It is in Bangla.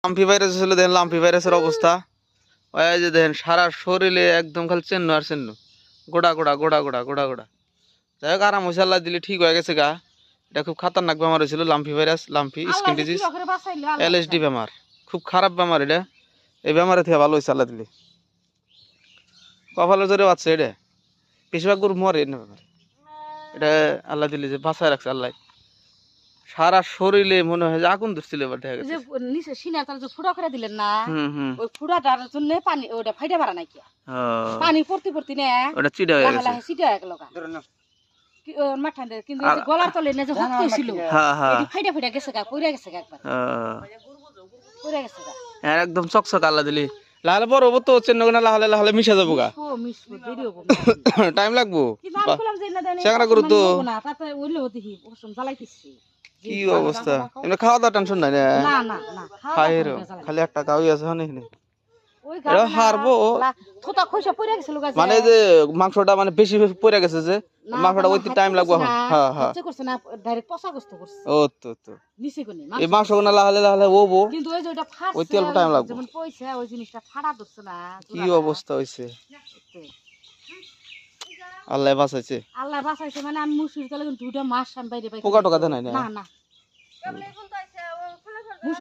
লাম্পি ভাইরাস ছিল, দেখেন লাম্পি ভাইরাসের অবস্থা। ওই যে দেখেন সারা শরীরে একদম খালি চেন্ন আর চেন্ন, গোড়া গোড়া গোড়া গোড়া গোড়া গোড়া। যাই হোক আরাম হয়েছে, আল্লাহ দিলে ঠিক হয়ে গেছে গা। এটা খুব খাতারনাক বেমার হয়েছিল, lumpy virus, lumpy skin disease, LSD বেমার, খুব খারাপ বেমার এটা। এই বেমারে থেকে ভালো হয়েছে আল্লাহ দিলে, কপালের জোরে বাঁচছে এটা। বেশিরভাগ গরু মরে না বেমারে, এটা আল্লাহ দিলে যে বাঁচায় রাখছে আল্লাহ। সারা শরীরে মনে হয় যে আগুন ধরছিল এবার দেখা গেছে। নিচে সিনা তার যে ফুড়া করে দিলেন না, হুম ওই ফুড়াটার জন্য পানি ওটা ফাইটা পারা নাই কি, পানি পড়তে পড়তে না ওটা চিড়া হয়ে গেছে, সিটা হয়ে গেল মাঠান। কিন্তু গলার তলে না যে শক্ত ছিল, এটি ফাইটা ফাইটা গেছে গা, পড়ে গেছে গা, একবার পড়ে গেছে গা, একদম চকচক আল্লাহ দিলি। লাহলে বড় হবো তো, চেন্ন না লাহলে লাহলে মিশে যাবো গা, টাইম লাগবো। চ্যাংড়া গরু তো কি অবস্থা, এমনি খাওয়া দাওয়া টেনশন নাই না, খাই খালি একটা কাউই আছে এখানে হারবো। মানে যে মাংসটা মানে বেশি পড়ে গেছে, যে মাংসটা ওই টাইম লাগবো এখন। হ্যাঁ হ্যাঁ, ও তো তো এই মাংস না লাহলে লাহলে ওবো, ওই তেল টাইম লাগবে। কি অবস্থা হইছে, আল্লাহ বাঁচাইছে, আল্লাহ বাঁচাইছে। মানে আমি মুসুর তলে দুটা মাস আমি বাইরে পাই, পোকা টোকা দেয় নাই না না।